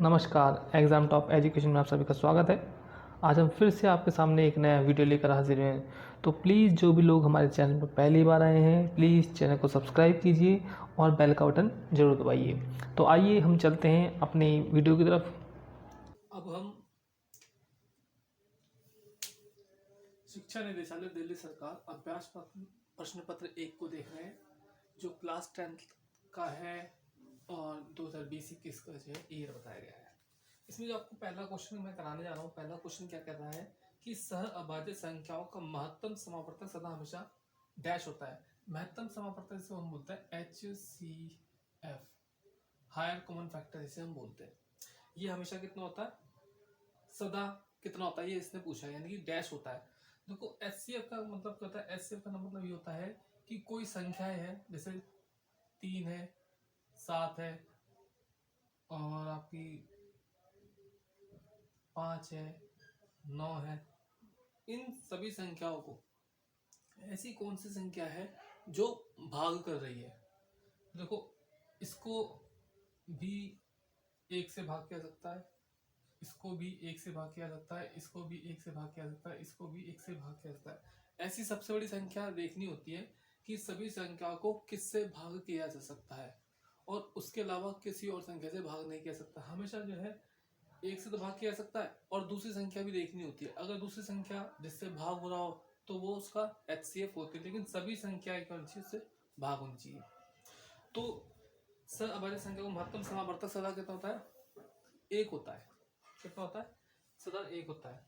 नमस्कार, exam top education में आप सभी का स्वागत है। आज हम फिर से आपके सामने एक नया वीडियो लेकर हाजिर हैं। तो प्लीज़ जो भी लोग हमारे चैनल पर पहली बार आए हैं, प्लीज़ चैनल को सब्सक्राइब कीजिए और बेल का बटन ज़रूर दबाइए। तो आइए हम चलते हैं अपनी वीडियो की तरफ। अब हम शिक्षा निदेशालय दिल्ली सरकार अभ्यास प्रश्न पत्र 1 को देख रहे हैं, जो क्लास 10 का है और 2020-21 का जो है ईयर बताया गया है। इसमें जो आपको पहला क्वेश्चन मैं कराने जा रहा हूँ, पहला क्वेश्चन क्या कह रहा है कि सह अभाज्य संख्याओं का महत्तम समापवर्तक सदा हमेशा डैश होता है। महत्तम समापवर्तक जिसे हम बोलते हैं HCF, हायर कॉमन फैक्टर जिसे हम बोलते हैं। ये हमेशा कितना होता है, सदा कितना होता है, ये इसने पूछा है, यानी कि डैश होता है। देखो HCF का मतलब क्या होता है, HCF का मतलब ये होता है कि कोई संख्याएं हैं, जैसे 3 है, 7 है और आपकी 5 है, 9 है, इन सभी संख्याओं को ऐसी कौन सी संख्या है जो भाग कर रही है। देखो इसको भी 1 से भाग किया सकता है, इसको भी 1 से भाग किया सकता है, इसको भी 1 से भाग किया सकता है, इसको भी 1 से भाग किया सकता है। ऐसी सबसे बड़ी संख्या देखनी होती है कि सभी संख्याओं को किससे भाग किया जा सकता है और उसके अलावा किसी और संख्या से भाग नहीं किया सकता। हमेशा जो है 1 से तो भाग किया जा सकता है और दूसरी संख्या भी देखनी होती है। अगर दूसरी संख्या जिससे भाग हो रहा हो तो वो उसका HCF होती है, लेकिन सभी संख्याएं क्या होनी चाहिए, उससे भाग होनी चाहिए। तो सहअभाज्य संख्या को महत्तम समावर्तक सदा कितना होता है, 1 होता है। कितना होता है, सदा 1 होता है,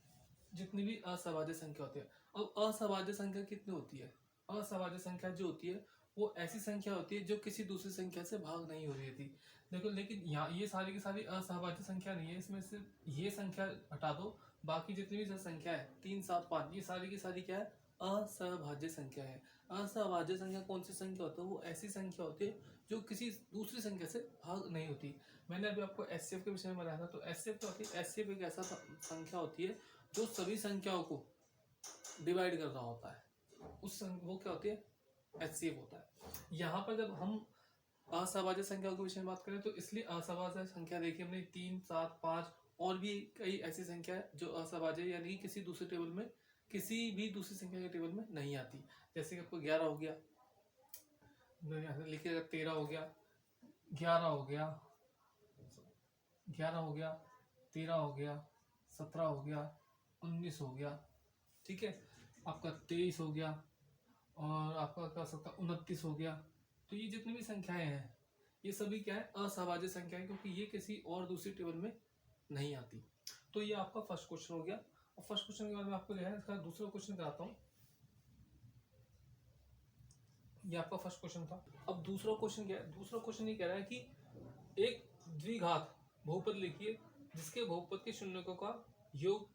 जितनी भी असहभाज्य संख्या होती है। अब असहभाज्य संख्या कितनी होती है, असहभाज्य संख्या जो होती है वो ऐसी संख्या होती है जो किसी दूसरी संख्या से भाग नहीं हो रही थी। देखो लेकिन यहाँ ये सारी की सारी असहभाज्य संख्या नहीं है, इसमें से ये संख्या हटा दो, बाकी जितनी भी संख्या है 3, 7, 5, ये सारी की सारी क्या है, असहभाज्य संख्या है। असहभाज्य संख्या कौन सी संख्या होती है, वो ऐसी संख्या होती है जो किसी दूसरी संख्या से भाग नहीं होती। मैंने अभी आपको HCF के विषय में बताया था। तो HCF क्या होती है, HCF एक ऐसा संख्या होती है जो सभी संख्याओं को डिवाइड कर रहा होता है, वो क्या होती है, HCF होता है। यहाँ पर जब हम असहभाज्य संख्याओं के विषय में बात करें तो इसलिए असहभाज्य संख्या देखिए हमने 3, 7, 5 और भी कई ऐसी संख्या है जो असहभाज्य यानी कि किसी दूसरे टेबल में, किसी भी दूसरी संख्या के टेबल में नहीं आती। जैसे कि आपको 11 हो गया, लिखिएगा 13 हो गया, 11 हो गया, 11 हो गया, 13 हो गया, 17 हो गया, 19 हो गया, ठीक है, आपका 23 हो गया और आपका क्या सकता है 29 हो गया। तो ये जितनी भी संख्याएं हैं ये सभी क्या है, असहभाज्य संख्याएं, क्योंकि ये किसी और दूसरी टेबल में नहीं आती। तो ये आपका फर्स्ट क्वेश्चन हो गया। और फर्स्ट क्वेश्चन के बाद में आपको जो है इसका दूसरा क्वेश्चन कराता हूँ। ये आपका फर्स्ट क्वेश्चन था। अब दूसरा क्वेश्चन क्या है, दूसरा क्वेश्चन ये कह रहा है कि एक द्विघात बहुपद लिखिए जिसके बहुपद के शून्यकों का योग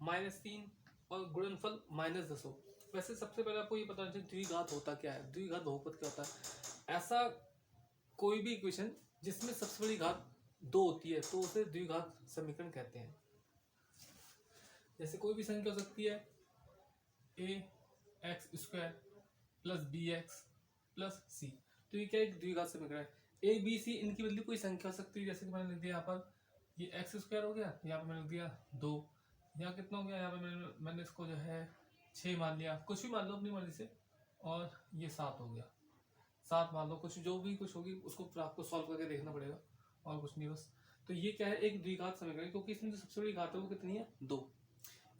-3 और गुणनफल -10 हो। वैसे सबसे पहले आपको ये पता चाहिए द्विघात होता क्या है, द्विघात बहुपद क्या होता है। ऐसा कोई भी इक्वेशन जिसमें सबसे बड़ी घात 2 होती है तो उसे द्विघात समीकरण कहते हैं। जैसे कोई भी संख्या हो सकती है ax² + bx + c, तो ये क्या एक द्विघात समीकरण है। a b c इनकी बदली कोई संख्या हो सकती है, जैसे कि मैंने लिख दिया यहाँ पर ये x² हो गया, यहाँ पर मैंने लिख दिया 2, यहाँ कितना हो गया, यहाँ पर मैंने इसको जो है 6 मान लिया, कुछ भी मान लो अपनी मर्जी से, और ये 7 हो गया, 7 मान लो, कुछ जो भी कुछ होगी उसको आपको सॉल्व करके देखना पड़ेगा और कुछ नहीं बस। तो ये क्या है, एक द्विघात समीकरण, क्योंकि इसमें जो सबसे बड़ी घात है वो कितनी है, 2।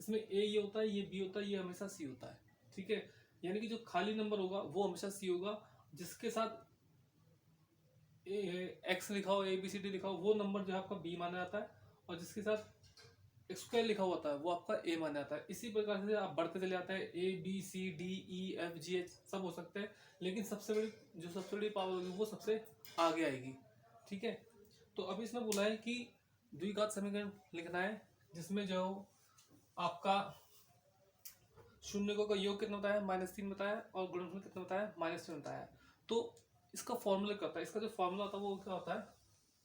इसमें a ये होता है, ये b होता है, ये हमेशा c होता है, ठीक है। यानी कि जो खाली नंबर होगा वो हमेशा c होगा, जिसके साथ x लिखा हो, ABCD लिखा हो, वो नंबर जो है आपका b माना जाता है, और जिसके साथ स्क्वायर लिखा हुआ होता है वो आपका a माना जाता है। इसी प्रकार से आप बढ़ते चले जाते हैं, ABCDEFGH सब हो सकते हैं, लेकिन सबसे बड़ी पावर होगी वो सबसे आगे आएगी, ठीक है। तो अभी इसमें बोला है कि द्विघात समीकरण लिखना है जिसमें जो आपका शून्यकों का योग कितना बताया, -3 बताया, और गुणनफल कितना बताया, -3 बताया। तो इसका फॉर्मूला क्या होता है, इसका जो फॉर्मूला होता है वो क्या होता है,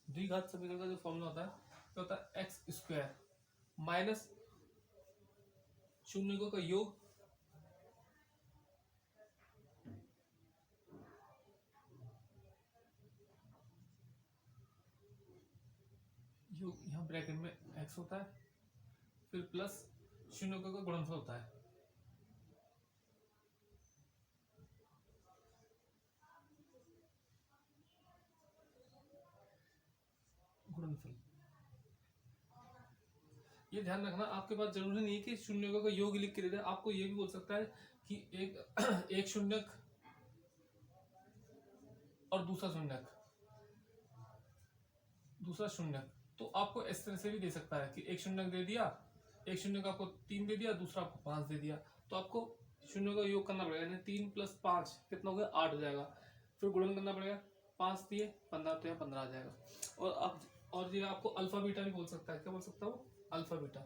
द्विघात समीकरण का जो फॉर्मूला होता है क्या होता है, x² माइनस शून्यकों का योग योग यहाँ ब्रैकेट में x होता है, फिर प्लस शून्यकों का गुणनफल होता है। गुणनफल, ये ध्यान रखना, आपके पास जरूरी नहीं है कि शून्यकों का योग लिख के दे दे। आपको ये भी बोल सकता है कि एक एक शून्यक और दूसरा शून्यक, तो आपको इस तरह से भी दे सकता है कि एक शून्यक दे दिया, एक शून्य का आपको 3 दे दिया, दूसरा आपको 5 दे दिया, तो आपको शून्य का योग करना पड़ेगा, यानी 3 + 5 कितना हो गया, 8 हो जाएगा। फिर गुणन करना पड़ेगा, 5 दिए 15, तो यहाँ 15 आ जाएगा। और ये आपको अल्फा बीटा भी बोल सकता है। क्या बोल सकता है वो, अल्फा बीटा।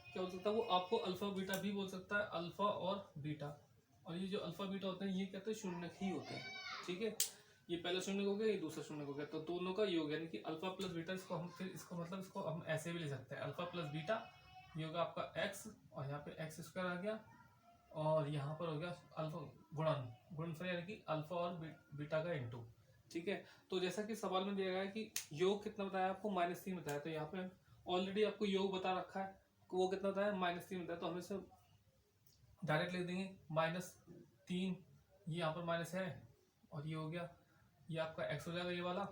क्या बोल सकता है वो, आपको अल्फा बीटा भी बोल सकता है, अल्फा और बीटा। और ये जो अल्फा बीटा होते हैं ये कहते हैं शून्य ही होते हैं, ठीक है। ये पहला शून्य हो गया, ये दूसरा शून्य हो गया, तो दोनों का योग यानी कि अल्फा प्लस बीटा। इसको हम फिर इसको मतलब इसको हम ऐसे भी ले सकते हैं, अल्फा प्लस बीटा ये होगा आपका x, और यहाँ पे x² आ गया, और यहाँ पर हो गया अल्फा गुणनफल यानी कि अल्फा और बीटा का इंटू, ठीक है। तो जैसा कि सवाल में दिया गया है कि योग कितना बताया आपको, -3 बताया, तो यहाँ पे ऑलरेडी आपको योग बता रखा है, वो कितना बताया, -3 बताया, तो हम इसे डायरेक्ट लिख देंगे -3, ये यहाँ पर माइनस है, और ये हो गया, ये आपका x हो जाएगा ये वाला,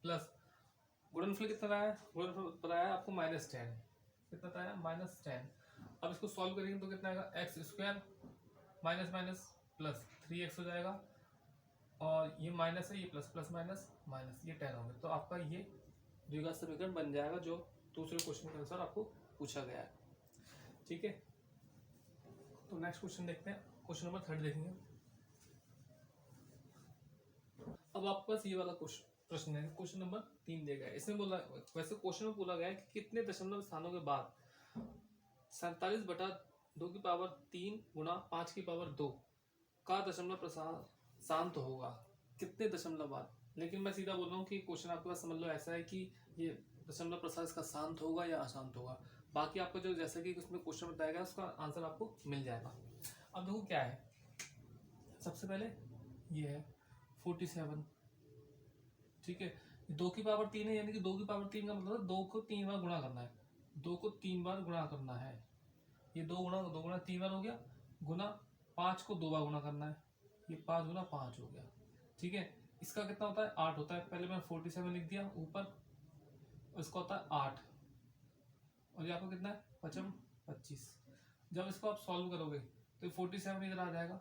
प्लस गुणनफल कितना रहा है, गुणनफल बताया है आपको -10, कितना बताया, -10। अब इसको सॉल्व करेंगे तो कितना आएगा, x² minus minus plus 3x हो जाएगा, और ये माइनस है, ये प्लस प्लस माइनस माइनस, ये 10 हो गया। तो आपका ये द्विघात समीकरण बन जाएगा जो दूसरे क्वेश्चन के अनुसार आपको पूछा गया है, ठीक है। तो नेक्स्ट क्वेश्चन देखते हैं, क्वेश्चन नंबर 3 देखेंगे। अब आपके पास ये वाला प्रश्न है, क्वेश्चन नंबर 3 दिया गया है। इसमें बोला, वैसे क्वेश्चन में बोला गया है कि कितने दशमलव स्थानों के बाद 47/2³ गुणा 5/2 का दशमलव प्रसार शांत होगा, कितने दशमलव बाद। लेकिन मैं सीधा बोल रहा हूँ कि क्वेश्चन आपके पास समझ लो ऐसा है कि ये दशमलव प्रसार इसका शांत होगा या अशांत होगा। बाकी आपको जो जैसा कि उसमें क्वेश्चन बताया गया उसका आंसर आपको मिल जाएगा। अब देखो क्या है, सबसे पहले ये है 47, ठीक है। 2/3 है, यानी कि 2/3 का मतलब 2 को 3 बार गुणा करना है, 2 को 3 बार गुणा करना है। ये 2 गुणा 3 बार हो गया, गुना 5 को 2 बार गुणा करना है, ये 5 गुना 5 हो गया, ठीक है। इसका कितना होता है, 8 होता है। पहले मैंने 47 लिख दिया ऊपर, इसका होता है 8, और ये आपको कितना है 25। जब इसको आप सॉल्व करोगे तो 47 इधर आ जाएगा,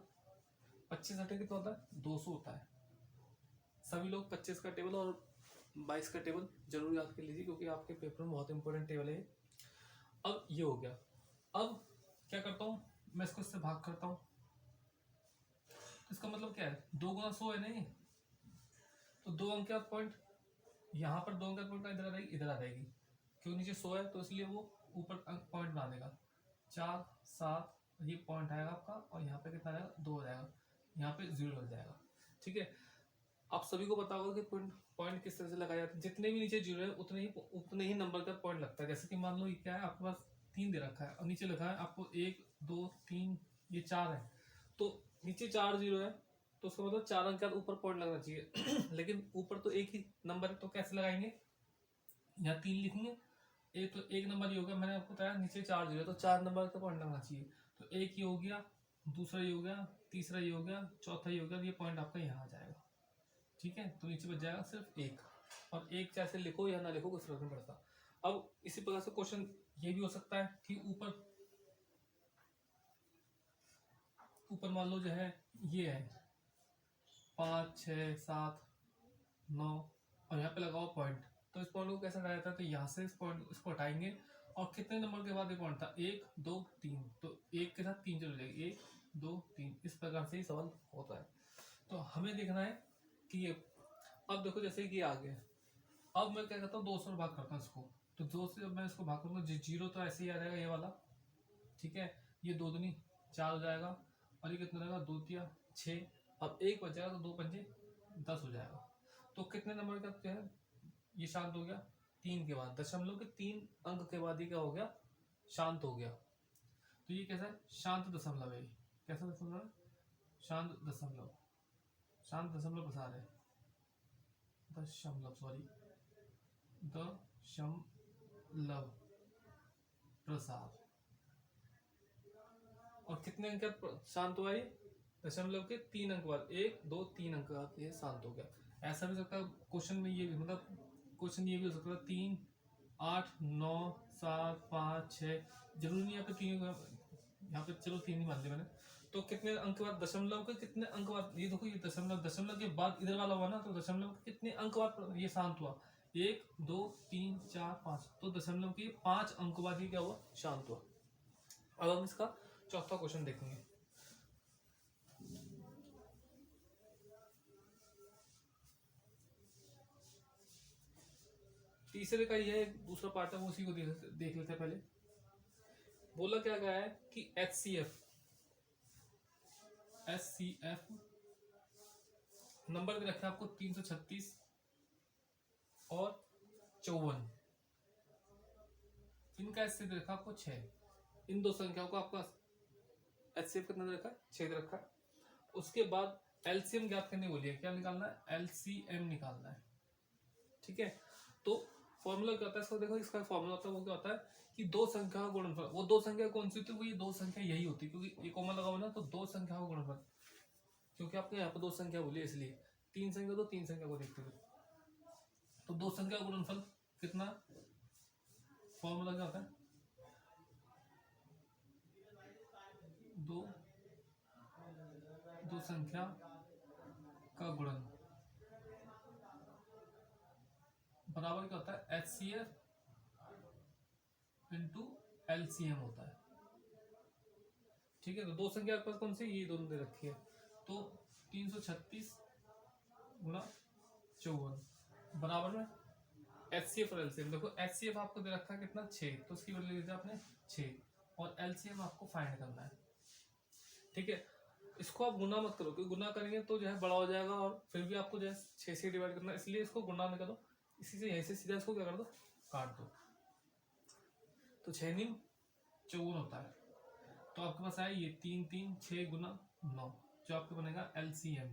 25 हटे कितना होता है, 200 होता है। सभी लोग 25 का टेबल और 22 का टेबल जरूर याद कर लीजिए, क्योंकि आपके पेपर में बहुत इंपॉर्टेंट टेबल है। अब ये हो गया, अब क्या करता हूँ मैं, इसको इससे भाग करता हूँ, इसका मतलब क्या है, 2 गुना 100 है नहीं, तो 2 अंक का पॉइंट यहाँ पर, 2 अंक का पॉइंट इधर आ जाएगी, इधर आ जाएगी, क्यों नीचे 100 है तो इसलिए वो ऊपर अंक पॉइंट बना देगा। 4 7 ये पॉइंट आएगा आपका, और यहाँ पे कितना आएगा, 2 हो जाएगा, यहाँ पे 0 लग जाएगा, ठीक है। आप सभी को पता होगा कि पॉइंट किस तरह से लगाया जाता है, जितने भी नीचे 0 है उतने ही नंबर का पॉइंट लगता है। जैसे कि मान लो ये क्या है, आपके पास 3 दे रखा है और नीचे लिखा है आपको 1 2 3, ये 4 है, तो नीचे 4 0 है, तो उसका मतलब 4 अंक के बाद ऊपर पॉइंट लगना चाहिए। लेकिन ऊपर तो एक ही नंबर है, तो कैसे लगाएंगे, यहाँ 3 लिखेंगे, एक तो एक नंबर ये हो गया, मैंने आपको बताया नीचे 4 0 है, तो 4 नंबर का पॉइंट लगना चाहिए। तो एक ये हो गया, दूसरा ये हो गया, तीसरा ये हो गया, चौथा ये हो गया, ये पॉइंट आपका यहाँ आ जाएगा, ठीक है। तो नीचे बच जाएगा सिर्फ 1, और 1 चाहे लिखो या ना लिखो कुछ फर्क नहीं पड़ता। अब इसी प्रकार से क्वेश्चन ये भी हो सकता है कि ऊपर मान लो जो है ये है 5 6 7 9, और यहाँ पे लगाओ पॉइंट, तो इस पॉइंट को कैसे हटाया जाता है, तो यहाँ से इस पॉइंट इसको हटाएंगे, और कितने नंबर के बाद ये पॉइंट था, 1 2 3, तो 1 के साथ 3 चल जाएगी, 1 2 3, इस प्रकार से ही सवाल होता है। तो हमें देखना है कि ये, अब देखो जैसे कि आ गया, अब मैं क्या करता हूँ 2 से भाग करता हूँ इसको, तो 2 से जब मैं इसको भाग करूँगा 0 तो ऐसे ही आ जाएगा ये वाला, ठीक है। ये 2 दूनी 4 हो जाएगा, और ये कितना रहेगा, 2 तिया 6, अब 1 बच जाएगा, तो 2 पंजे 10 हो जाएगा। तो कितने नंबर का जो है ये शांत हो गया, 3 के बाद, दशमलव के 3 अंक के बाद ये क्या हो गया, शांत हो गया। तो ये कैसा है, शांत दशमलव है, कैसा दशमलव है, शांत दशमलव प्रसार है, दशमलव प्रसार। और कितने अंक शांत हुआ ये? दशमलव के 3 अंक बाद, 1 2 3 अंक बाद ये शांत हो गया। ऐसा भी सकता है क्वेश्चन में, ये भी मतलब क्वेश्चन ये भी हो सकता है 3 8 9 7 5 6, जरूरी नहीं यहाँ पे 3, यहाँ पे चलो 3 ही मान लिया मैंने। तो कितने अंक बाद, दशमलव के कितने अंक बाद, ये देखो ये दशमलव के बाद इधर वाला हुआ ना, तो दशमलव के कितने अंक बाद ये शांत हुआ? 1 2 3 4 5, तो दशमलव के 5 अंक बाद ये क्या हुआ? शांत हुआ। अब हम इसका चौथा क्वेश्चन देखेंगे। तीसरे का ये दूसरा पार्ट है, वो उसी को देख लेते हैं। पहले बोला क्या गया है कि HCF नंबर दे रखा है आपको 336 और 54, इनका HCF दे रखा आपको 6। इन दो संख्याओं को आपका HCF कितना दे रखा है? 6 दे रखा है। उसके बाद LCM ज्ञात करने बोलिए। क्या निकालना है? LCM निकालना है। ठीक है, तो फॉर्मूला क्या होता है इसका? देखो इसका फॉर्मूला होता है, वो क्या होता है कि दो संख्या का गुणनफल। वो दो संख्या कौन सी होती है? वो ये दो संख्या यही होती है, क्योंकि ये कॉमन लगा हुआ ना, तो दो संख्या का गुणनफल। क्योंकि आपने यहाँ पर दो संख्या बोली इसलिए, तीन संख्या तो तीन संख्या को देखते हुए, तो दो संख्या का गुणनफल कितना? फॉर्मूला क्या होता है? दो संख्या का गुणन बराबर क्या होता है? HCF इंटू LCM होता है। ठीक है, तो दो संख्या आपके पास कौन सी? ये दोनों दे रखी है, तो 336 गुणा 54 बराबर में HCF और LCM। देखो HCF आपको दे रखा है कितना? 6, तो उसकी वैल्यू लीजिए आपने 6, और LCM आपको फाइंड करना है। ठीक है, इसको आप गुना मत करो, क्योंकि गुना करेंगे तो जो है बड़ा हो जाएगा, और फिर भी आपको जो है 6 से डिवाइड करना है, इसलिए इसको गुना न करो। इसी से यहीं से सीधा इसको क्या कर दो? काट दो। तो 6 9 54 होता है। तो आपके पास आया ये 3 3 6 गुना 9, जो आपको बनेगा LCM।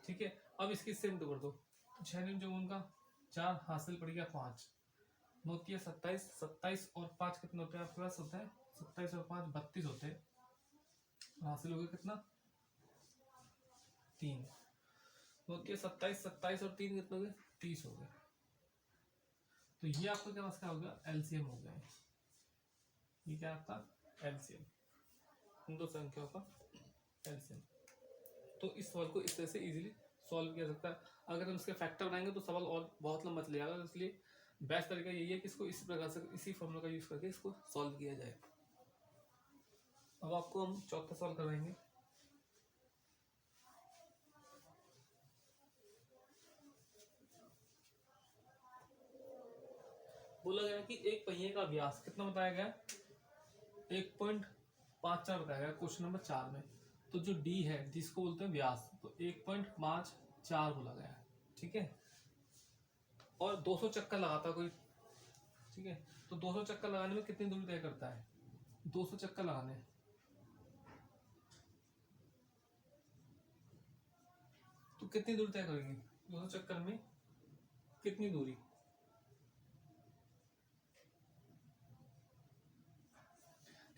ठीक है, अब इसकी सेम तो कर दो। तो 6 9 54 का 4 हासिल पड़ गया 5, 9 3 27, 27 और 5 कितने होते हैं आपके पास? होता है 27 और 5 32 होते हैं। हासिल हो गया कितना? 3। 9 3 27, 27 और 3 कितने हो गए? 30 हो गए। तो ये आपका क्या क्या हो गया? LCM हो गया। ये क्या आपका? LCM, इन दो संख्याओं का LCM। तो इस सवाल को इस तरह से इजीली सॉल्व किया सकता है। अगर हम इसके फैक्टर बनाएंगे तो सवाल और बहुत लंबा चले जाएगा, इसलिए बेस्ट तरीका यही है कि इसको इसी प्रकार से, इसी फॉर्मूला का यूज करके इसको सॉल्व किया जाए। अब आपको हम चौथा सवाल करवाएंगे। बोला गया कि एक पहिए का व्यास कितना बताया गया? 1.54 बताया गया क्वेश्चन नंबर 4 में। तो जो D है, जिसको बोलते हैं व्यास, तो 1.54 बोला गया है। ठीक है, और 200 चक्कर लगाता कोई। ठीक है, तो 200 चक्कर लगाने में कितनी दूरी तय करता है? 200 चक्कर लगाने, तो कितनी दूरी तय करेंगे? 200 चक्कर में कितनी दूरी?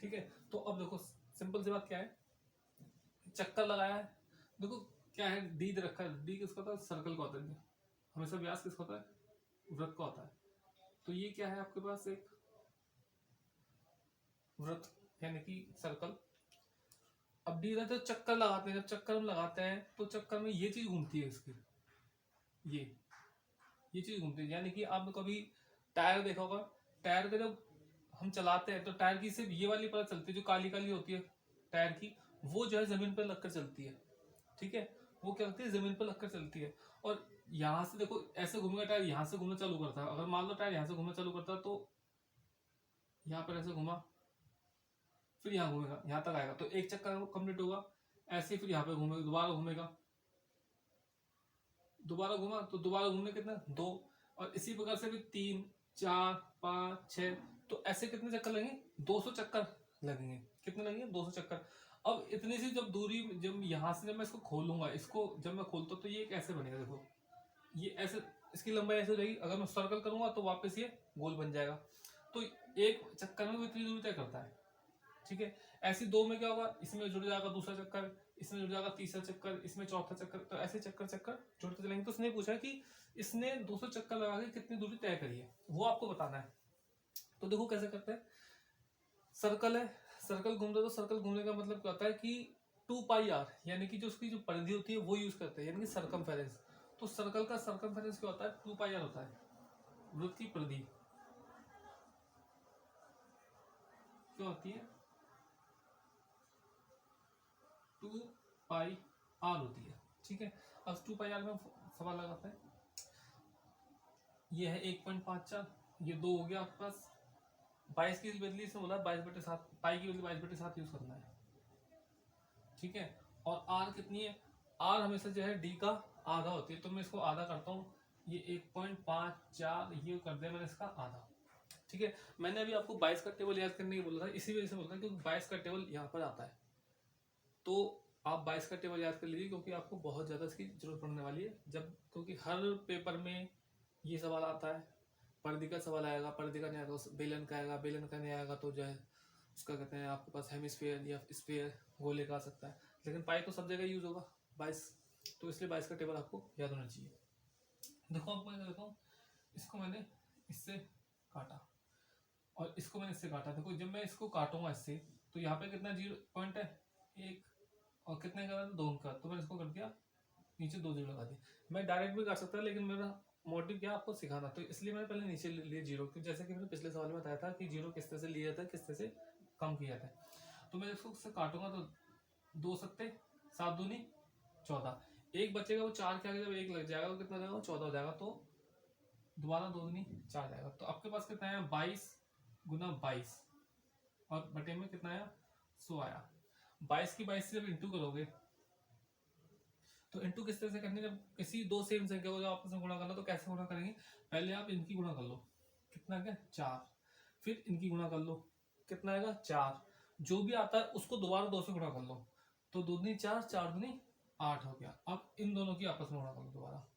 ठीक है, तो अब देखो सिंपल सी बात क्या है, चक्कर लगाया है। देखो क्या है, डी दे रखा है। डी किसका होता है? सर्कल का होता है। हमेशा व्यास किसका होता है? वृत्त का होता है। तो ये क्या है आपके पास? एक वृत्त यानी कि सर्कल। अब डी रहता है, चक्कर लगाते हैं। जब चक्कर हम लगाते हैं तो चक्कर में ये चीज घूमती है, इसकी ये चीज घूमती है। यानी कि आपने कभी टायर देखा होगा, टायर पे जब हम चलाते हैं तो टायर की सिर्फ ये वाली परत चलती है, जो काली काली होती है टायर की, वो जो है जमीन पर लगकर चलती है। ठीक है, वो क्या होती है? जमीन पर लगकर चलती है। और यहाँ से देखो ऐसे घूमेगा टायर, यहाँ से घूमना चालू करता है। अगर मान लो टायर यहाँ से घूमना चालू करता है, तो यहाँ पर ऐसे घुमा, फिर यहाँ घूमेगा, यहाँ तक आएगा, तो एक चक्कर कंप्लीट होगा। ऐसे फिर यहाँ पे घूमेगा, दोबारा घूमेगा, दोबारा घूमा, तो दोबारा घूमने कितना? 2। और इसी प्रकार से भी 3 4 5 6, तो ऐसे कितने चक्कर लगेंगे? 200 चक्कर लगेंगे। कितने लगेंगे? 200 चक्कर। अब इतनी सी जब दूरी, जब यहाँ से जब मैं इसको खोलूंगा, इसको जब मैं खोलता तो ये कैसे बनेगा? देखो ये ऐसे इसकी लंबाई ऐसे हो जाएगी। अगर मैं सर्कल करूंगा तो वापस ये गोल बन जाएगा। तो एक चक्कर में वो इतनी दूरी तय करता है, ठीक है। ऐसे दो में क्या होगा, इसमें जुड़ जाएगा दूसरा चक्कर, इसमें जुड़ जाएगा तीसरा चक्कर, इसमें चौथा चक्कर, तो ऐसे चक्कर चक्कर जुड़ते चलेंगे। तो उसने पूछा कि इसने 200 चक्कर लगा के कितनी दूरी तय करी है, वो आपको बताना है। तो देखो कैसे करते हैं। सर्कल है, सर्कल घूम रहा है, तो सर्कल घूमने का मतलब क्या होता है कि 2πr, यानी कि जो उसकी जो परिधि होती है वो यूज करते हैं, यानी कि सर्कमफेरेंस। तो सर्कल का सर्कमफेरेंस क्या होता है, 2πr होता है। वृत्त की परिधि क्या होती है, 2πr होती है, ठीक है। अब 2πr में सवाल लगाते हैं। ये है 1.54, ये 2 हो गया आपके पास। 22 की बदली इसमें बोला 22/7, पाई की बदली 22/7 यूज करना है, ठीक है। और आर कितनी है, आर हमेशा जो है डी का आधा होती है, तो मैं इसको आधा करता हूँ। ये 1.54 ये कर दिया मैंने इसका आधा, ठीक है। मैंने अभी आपको 22 का टेबल याद करने की बोला था, इसी वजह से बोला था क्योंकि 22 का टेबल यहाँ पर आता है। तो आप 22 का टेबल याद कर लीजिए, क्योंकि आपको बहुत ज़्यादा इसकी जरूरत पड़ने वाली है जब, क्योंकि हर पेपर में ये सवाल आता है। परिधि का सवाल आएगा, परिधि का नहीं आएगा, बेलन का आएगा, बेलन का नहीं आएगा तो जो है उसका कहते हैं आपके पास हेमिस्फीयर या स्फीयर गोले का आ सकता है। लेकिन पाई तो सब जगह यूज होगा 22, तो इसलिए 22 का टेबल आपको याद होना चाहिए। देखो आपको मैं देखता हूँ, इसको मैंने इससे काटा और इसको मैंने इससे काटा। देखो जब मैं इसको काटूंगा इससे, तो यहाँ पे कितना 0 पॉइंट है, 1, और कितने का 2 का, तो मैंने इसको कर दिया नीचे 2 0 लगा दिया। मैं डायरेक्ट भी कर सकता, लेकिन मेरा मोटिव क्या आपको सिखाना, तो इसलिए मैंने पहले नीचे लिए 0, क्योंकि जैसे कि मैंने पिछले सवाल में बताया था कि 0 किस तरह से लिया जाता है, किस तरह से कम किया जाता है। तो मैं इसको इससे काटूंगा तो 2 सत्ते 7 दूनी 14, एक बचेगा वो 4 के आगे जब 1 लग जाएगा तो कितना जाएगा, 14 हो जाएगा। तो दोबारा 2 दूनी 4 जाएगा। तो आपके पास कितना आया, 22 गुना 22, और बटे में कितना आया, 100 आया। 22 की 22 से जब इंटू करोगे, तो इंटू किस तरह से करनी, जब किसी दो सेम संख्या को जब आपस में गुणा करना तो कैसे गुणा करेंगे, पहले आप इनकी गुणा कर लो, कितना आ गया 4, फिर इनकी गुणा कर लो, कितना आएगा 4, जो भी आता है उसको दोबारा 2 से गुणा कर लो, तो 2 दूनी 4, 4 दूनी 8 हो गया। अब इन दोनों की आपस में गुणा कर लो दोबारा,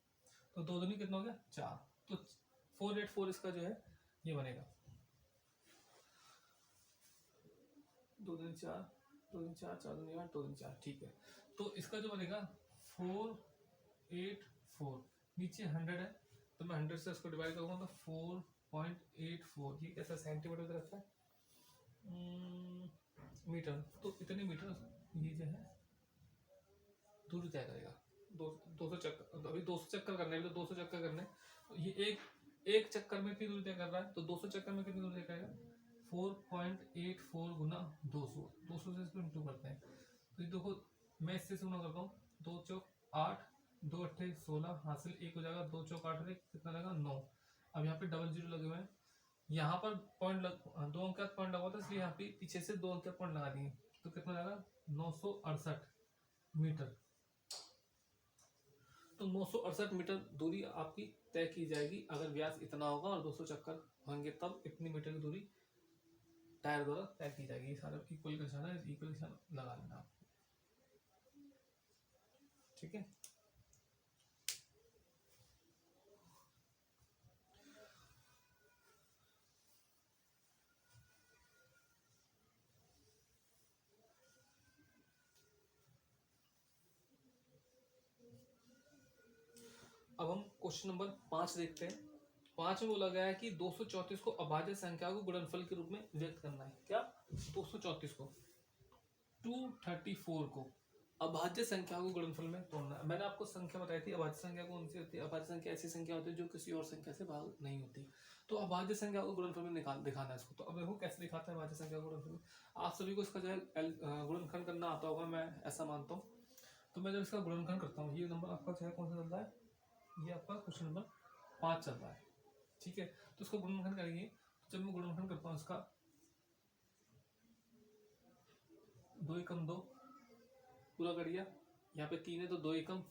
तो 2 दूनी कितना हो गया 4, तो 484 इसका जो है ये बनेगा, 2 दूनी 4, 2 दूनी 4, 4 दूनी 8, 2 दूनी 4, ठीक है। तो इसका जो बनेगा 484, नीचे 100 है तो मैं 100 से इसको डिवाइड करूंगा तो 4.84, ये कैसा सेंटीमीटर में रखा है, मीटर, तो इतने मीटर ये जो है दूरी तय करेगा। 200 चक्कर, अभी 200 चक्कर करने हैं, तो 200 चक्कर करने, तो ये एक चक्कर में कितनी दूरी तय कर रहा है, तो 200 चक्कर में कितनी दूरी तय करेगा, 4.84 गुना 200, 200 से इसको इंटू करते हैं। तो देखो मैं इससे गुणा करता हूँ, 2 चौक 8, 2 अट्ठे 16, हासिल 1 हो जाएगा, 2 चौक 8 कितना लगेगा 9। अब यहाँ पे डबल 0 लगे हुए हैं, यहाँ पर पॉइंट 2 अंक का पॉइंट लगा था, इसलिए यहाँ पे पीछे से 2 अंक का पॉइंट लगा दिए, तो कितना लगा 968 मीटर। तो 968 मीटर दूरी आपकी तय की जाएगी अगर व्यास इतना होगा और 200 चक्कर होंगे, तब इतनी मीटर की दूरी टायर द्वारा तय की जाएगी। सारा इक्वल का निशान है, इक्वल निशान लगा लेना आप, ठीक है। अब हम क्वेश्चन नंबर 5 देखते हैं। 5 में बोला गया है कि 234 को अभाज्य संख्या को गुणनफल के रूप में व्यक्त करना है। क्या 234 को 234 को अभाज्य संख्या को गुणनफल में तोड़ना है। मैंने आपको संख्या बताई थी, अभाज्य संख्या कौन सी होती है, अभाज्य संख्या ऐसी संख्या होती है जो किसी और संख्या से भाग नहीं होती। तो अभाज्य संख्या को गुणनफल में दिखाना है इसको। तो अब देखो कैसे दिखाता है अभाज्य संख्या को गुणनफल में। आप सभी को इसका जो है गुणनखंड करना आता होगा, मैं ऐसा मानता हूँ। तो मैं जब इसका गुणनखंड करता हूँ, ये नंबर आपका जो है कौन सा चल रहा है, ये आपका क्वेश्चन नंबर 5 चल रहा है, ठीक है। तो इसको गुणनखंड करेंगे, तो जब मैं गुणनखंड करता हूँ इसका 2 एकम 2 पूरा कर दिया, यहाँ पे 3 है तो 2 एकम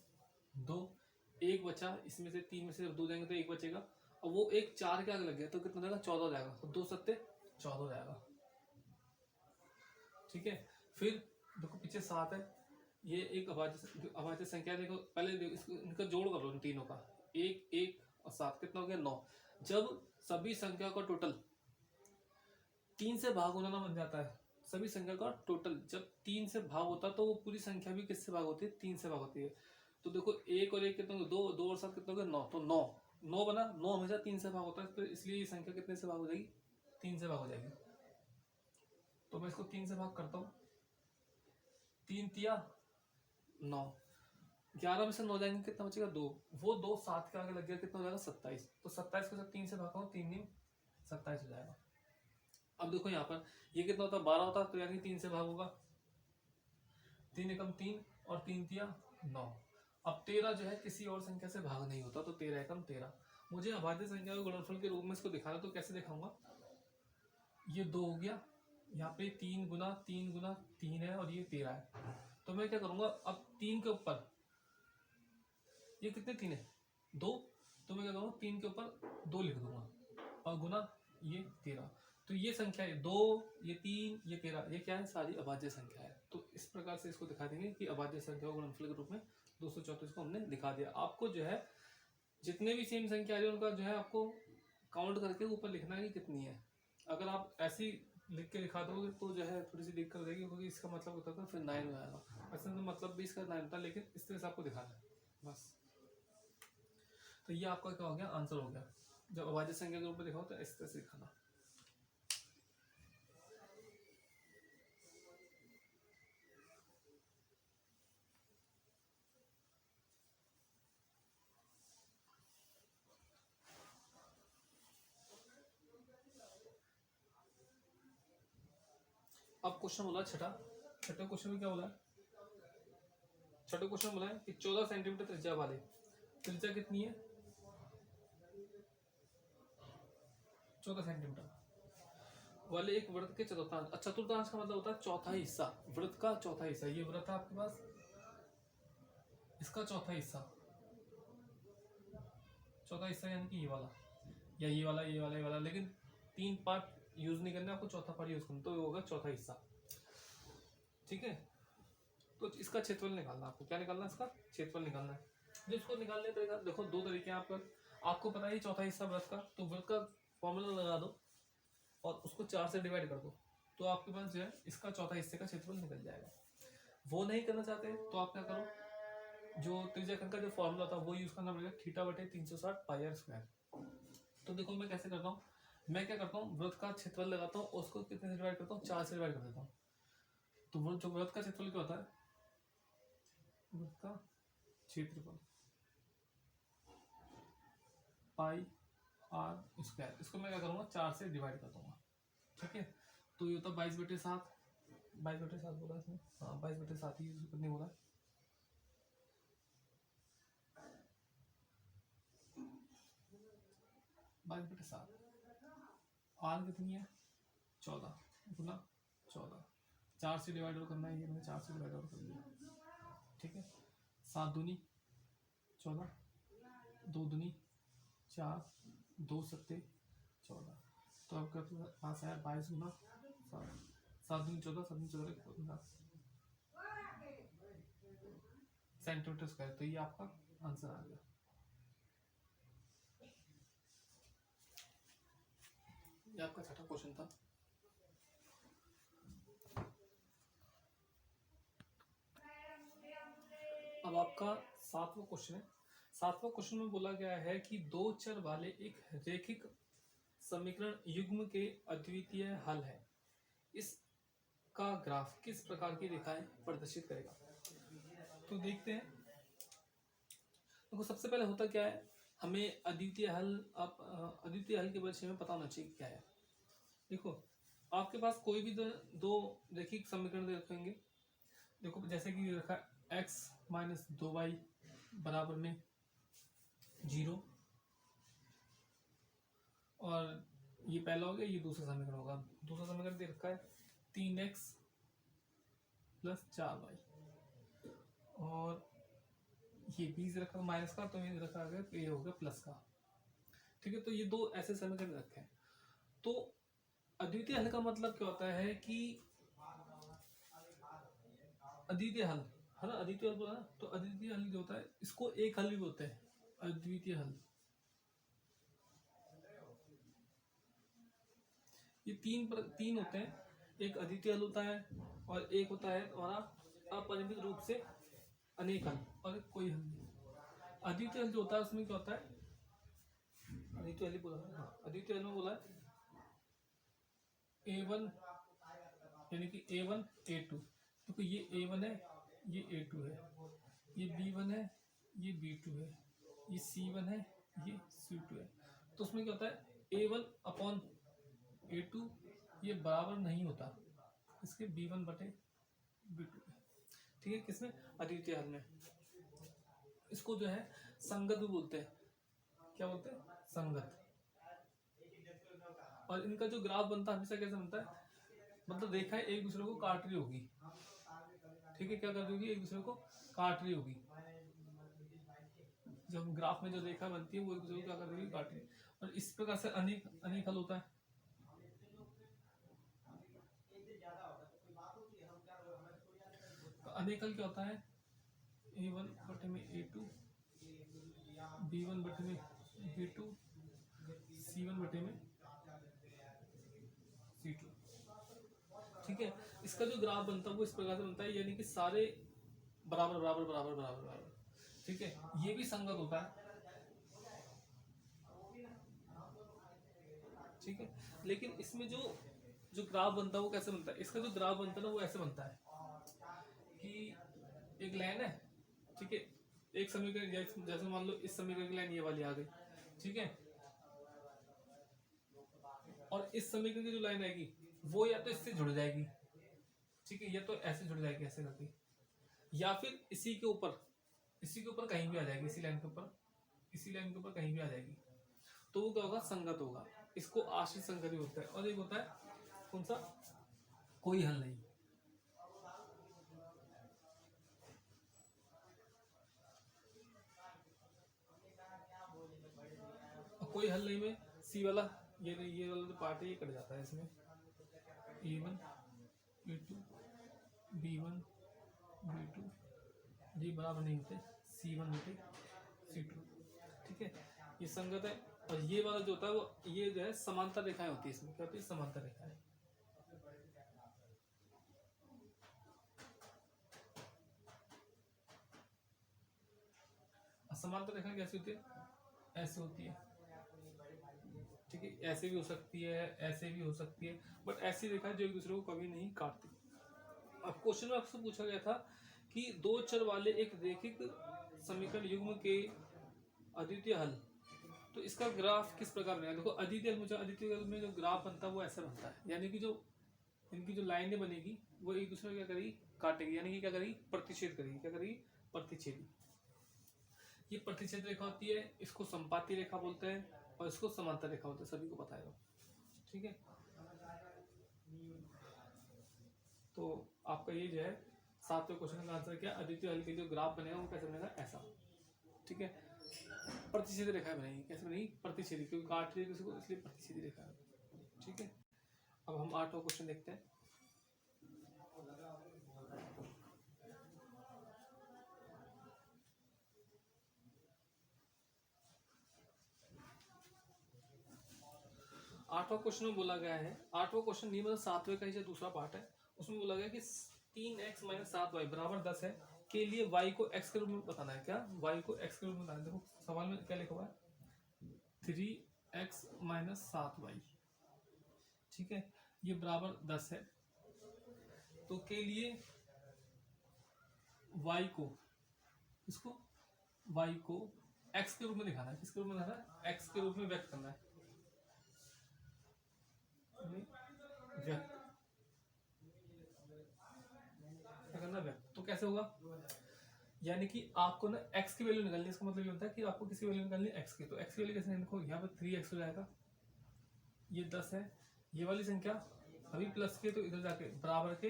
2, 1 बचा, इसमें से 3 में से 2 जाएंगे तो 1 बचेगा, और वो एक 4 के आगे लग गया तो कितना जाएगा 14 हो जाएगा, तो 2 सत्ते 14 हो जाएगा, ठीक है। फिर देखो पीछे 7 है, ये एक अभाज्य संख्या, देखो पहले देखो इनका जोड़ कर लो इन तीनों का, 1 1 और 7 कितना हो गया 9। जब सभी संख्या का टोटल 3 से भाग होना ना बन जाता है, सभी संख्या का टोटल जब 3 से भाग होता है तो वो पूरी संख्या भी किससे भाग होती है, 3 से भाग होती है। तो देखो 1 और 1 कितना, 2 2 और 7 कितना हो गया 9, तो 9 9 बना, 9 हमेशा 3 से भाग होता है, तो इसलिए ये संख्या कितने से भाग हो जाएगी, 3 से भाग हो जाएगी। तो मैं इसको 3 से भाग करता हूँ, 3 तिया 9, 11 में से 9 जाएंगे कितना बचेगा 2, वो 2 7 के आगे लग गया कितना हो जाएगा 27। तो 27 को जब 3 से भागा हूँ 3 दिन 27 हो जाएगा। अब देखो यहाँ पर ये कितना होता है 12 होता, तो यानी 3 से भाग होगा, 3 एकम 3 और 3 तिया 9। अब 13 जो है किसी और संख्या से भाग नहीं होता, तो 13 एकम 13। मुझे अभाज्य संख्या के गुणनफल के रूप में इसको दिखाना, तो कैसे दिखाऊंगा, ये 2 हो गया, यहाँ पे 3 गुना 3 है और ये 13 है। तो मैं क्या करूंगा, अब 3 के ऊपर ये कितने 3 है 2, तो मैं क्या करूँगा 3 के ऊपर 2 लिख दूंगा और गुना ये 13। तो ये संख्या है 2, ये 3, ये 13, ये क्या है, सारी अभाज्य संख्या है। तो इस प्रकार से इसको दिखा देंगे कि अभाज्य संख्या को गुणनफल के रूप में 234 को हमने दिखा दिया। आपको जो है जितने भी सेम संख्या है उनका जो है आपको काउंट करके ऊपर लिखना है कि कितनी है। अगर आप ऐसी लिख के दिखा दोगे तो जो है थोड़ी सी दिक्कत हो जाएगी, क्योंकि इसका मतलब होता था फिर 9 हो जाएगा, ऐसे तो मतलब भी इसका 9 था, लेकिन इस तरह से आपको दिखाना है बस। तो ये आपका क्या हो गया, आंसर हो गया। जब अभाज्य संख्या के रूप में दिखाओ तो इस तरह से दिखाना। अब क्वेश्चन बोला छठे क्वेश्चन में क्या बोला है, छठे क्वेश्चन में बोला है कि 14 सेंटीमीटर त्रिज्या वाले, त्रिज्या कितनी है 14 सेंटीमीटर वाले एक वृत्त के चतुर्थांश, चतुर्थांश का मतलब होता है चौथा हिस्सा, वृत्त का चौथा हिस्सा। ये वृत्त है आपके पास, इसका चौथा हिस्सा, चौथा हिस्सा यानी कि ये वाला या ये वाला ये वाला ये वाला, लेकिन 3 पार्ट यूज नहीं करना, आपको चौथा पार्ट यूज करना, तो ये होगा चौथा हिस्सा। ठीक है, तो इसका क्षेत्रफल निकालना, आपको क्या निकालना है, इसका क्षेत्रफल निकालना है। जो इसको निकालने का देखो 2 तरीके हैं आपको पता है चौथा हिस्सा वृत्त का, तो वृत्त का फॉर्मूला लगा दो और उसको 4 से डिवाइड कर दो, तो आपके पास जो है इसका चौथा हिस्से का क्षेत्रफल निकल जाएगा। वो नहीं करना चाहते तो आप क्या करो, जो त्रिज्याखंड का जो फॉर्मूला था वो यूज करना पड़ेगा, थीटा बटे 360 पाई आर स्क्वायर। तो देखो मैं कैसे करता हूँ, मैं क्या करता हूँ वृत्त का क्षेत्रफल लगाता हूँ, उसको कितने से डिवाइड करता हूँ, 4 से डिवाइड कर देता हूँ। तो जो वृत्त का क्षेत्रफल क्या होता है, वृत्त का क्षेत्रफल पाई आर स्क्वायर, इसको मैं क्या करूँगा 4 से डिवाइड कर दूंगा। ठीक है, तो ये होता है 22/7, 22/7 बोला इसमें, हाँ 22/7 ही कितनी बोला है, 22/7। आर कितनी है 14 गुना 14, 4 से डिवाइड और करना है, ये मैंने 4 से डिवाइड और कर दिया। ठीक है, 7 दूनी 14, 2 दूनी 4, 2 सत्ते 14, तो आपका पास आया 22 गुना 7, 7 दूनी 14, 7 दूनी 14 सेंटीमीटर स्क्वायर। तो ये आपका आंसर आ गया। ये आपका छठा क्वेश्चन था। अब आपका 7वां क्वेश्चन है। 7वां क्वेश्चन में बोला गया है कि 2 चर वाले एक रैखिक समीकरण युग्म के अद्वितीय हल है, इसका ग्राफ किस प्रकार की रेखाएं प्रदर्शित करेगा। तो देखते हैं, देखो सबसे पहले होता क्या है, हमें अद्वितीय हल, आप अद्वितीय हल के विषय में पता होना चाहिए क्या है। देखो आपके पास कोई भी दो रैखिक समीकरण दे रखेंगे, देखो जैसे कि रखा x माइनस 2y बराबर में 0, और ये पहला हो गया, ये दूसरा समीकरण होगा। दूसरा समीकरण दे रखा है 3x प्लस 4y, और ये बीज रखा माइनस का, तो ये रखा गया, ये हो गया प्लस का। ठीक है, तो ये 2 ऐसे समीकरण रखे हैं। तो अद्वितीय हल का मतलब क्या होता है कि अद्वितीय हल है ना, अद्वितीय हल बोला ना, तो अद्वितीय हल जो होता है इसको एक हल भी बोलते हैं। अद्वितीय हल। ये तीन होते हैं, एक अद्वितीय हल होता है और एक होता है हमारा अपरिमित रूप से अनेक हल और कोई हल नहीं। अद्वितीय हल जो होता है उसमें क्या होता है, अद्वितीय हल बोला है, अद्वितीय हल में बोला है A1 यानी कि A1 A2, तो ये A1 है, ये A2 है, ये B1 है, ये B2 है, ये C1 है, ये C2 है। तो उसमें क्या होता है A1 अपॉन A2 ये बराबर नहीं होता इसके B1 बटे B2 में, ठीक है। किसमें, अद्वितीय हल में। इसको जो है संगत भी बोलते हैं, क्या बोलते हैं, संगत। और इनका जो ग्राफ बनता है हमेशा कैसे बनता है, मतलब रेखा एक दूसरे को काट रही होगी, ठीक है, क्या कर रही होगी, एक दूसरे को काट रही होगी। जब ग्राफ में जो रेखा बनती है वो एक दूसरे को क्या कर रही होगी, काट रही है। और इस प्रकार से अनेक हल होता है। तो अनेक हल क्या होता है, A1 बटे में A2, B1 बटे में B2, C1 बटे में C2, ठीक है। इसका जो ग्राफ बनता है वो इस प्रकार से बनता है, यानी कि सारे बराबर बराबर बराबर बराबर बराबर, ठीक है। ये भी संगत होता है, ठीक है। लेकिन इसमें जो ग्राफ बनता है वो कैसे बनता है, इसका जो ग्राफ बनता है ना वो ऐसे बनता है कि एक लाइन है, ठीक है, एक समीकरण जैसे मान लो इस समीकरण की लाइन ये वाली आ गई, ठीक है, और इस समीकरण की जो लाइन आएगी वो या तो इससे जुड़ जाएगी, ठीक है, या तो ऐसे जुड़ जाएगी ऐसे करके, या फिर इसी के ऊपर कहीं भी आ जाएगी, इसी लाइन के ऊपर कहीं भी आ जाएगी, तो वो क्या होगा, संगत होगा। इसको आश्रित संगत होता है। और एक होता है कौन सा, कोई हल नहीं। कोई हल नहीं में सी वाला ये वाला जो पार्ट है ये कट जाता है इसमें, A1 A2 B1 B2 ये बराबर नहीं होते C1 बटे C2, ठीक है, ये संगत है। और ये वाला जो होता है वो ये जो है समांतर रेखाएं होती है, इसमें क्या होती है, समांतर रेखाएं। समांतर रेखा कैसी होती है, ऐसे होती है, ठीक है, ऐसे भी हो सकती है, ऐसे भी हो सकती है, बट ऐसी रेखा जो एक दूसरे को कभी नहीं काटती। अब क्वेश्चन में आपसे पूछा गया था कि दो चर वाले एक रेखिक समीकरण युग्म के अद्वितीय हल, तो इसका ग्राफ किस प्रकार बनेगा। देखो अद्वितीय हल में जो ग्राफ बनता है वो ऐसा बनता है, यानी कि जो इनकी जो लाइनें बनेगी वो एक दूसरे को क्या करेगी, काटेगी, यानी कि क्या करेगी, प्रतिच्छेद करेगी, क्या करेगी, प्रतिच्छेद। ये प्रतिच्छेद रेखा होती है, इसको संपाती रेखा बोलते हैं और इसको समांतर रेखा बोलते हैं, सभी को पता है, ठीक है। तो आपका ये जो है 7वें क्वेश्चन का आंसर क्या, अद्वितीय हल के जो ग्राफ बनेगा वो कैसे बनेगा, ऐसा, ठीक है। प्रतिच्छेद रेखा बनेगी, कैसे बनेगी, प्रतिच्छेदी, क्योंकि काट रही है किसी को इसलिए प्रतिच्छेदी रेखा, ठीक है। अब हम 8वां क्वेश्चन देखते हैं। आठवां क्वेश्चन में बोला गया है, 8वां क्वेश्चन नहीं मतलब 7वें का ही जो दूसरा पार्ट है उसमें बोला गया कि 3x - 7y बराबर 10 है के लिए y को x के रूप में बताना है। क्या, y को x के रूप में बताना है। देखो सवाल में क्या लिखा हुआ है, 3x - 7y, ठीक है, ये बराबर 10 है। तो के लिए y को इसको y को x के रूप में दिखाना है, किसके रूप में दिखाना है, x के रूप में व्यक्त करना है, व्यक्त करना व्यक्त। तो कैसे होगा, यानी कि आपको ना x की वैल्यू निकालनी है, इसका मतलब ये होता है कि आपको किसी वैल्यू निकालनी है x की। तो x की वैल्यू कैसे देखो, यहाँ पर 3x हो जाएगा, ये 10 है, ये वाली संख्या अभी प्लस के तो इधर जाके बराबर के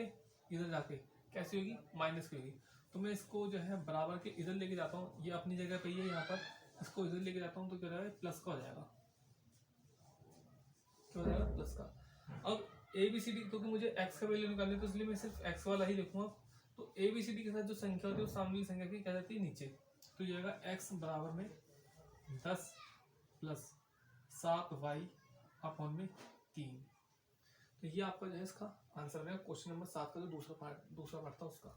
इधर जाके कैसी होगी, माइनस की होगी। तो मैं इसको जो है बराबर के इधर लेके जाता हूँ, ये अपनी जगह पे ही है यहाँ पर, इसको इधर लेके जाता हूँ तो क्या रहेगा, प्लस का हो जाएगा, क्या हो जाएगा, प्लस का। अब ABCD क्योंकि मुझे x का वैल्यू निकालनी है तो इसलिए मैं सिर्फ x वाला ही लिखूंगा। तो ABCD के साथ जो संख्या होती है वो सामने की संख्या की क्या जाती है, नीचे, तो ये आएगा x बराबर में 10 प्लस 7y अपॉन में 3। तो ये आपका जो है इसका आंसर रहेगा क्वेश्चन नंबर 7 का जो दूसरा पार्ट था उसका।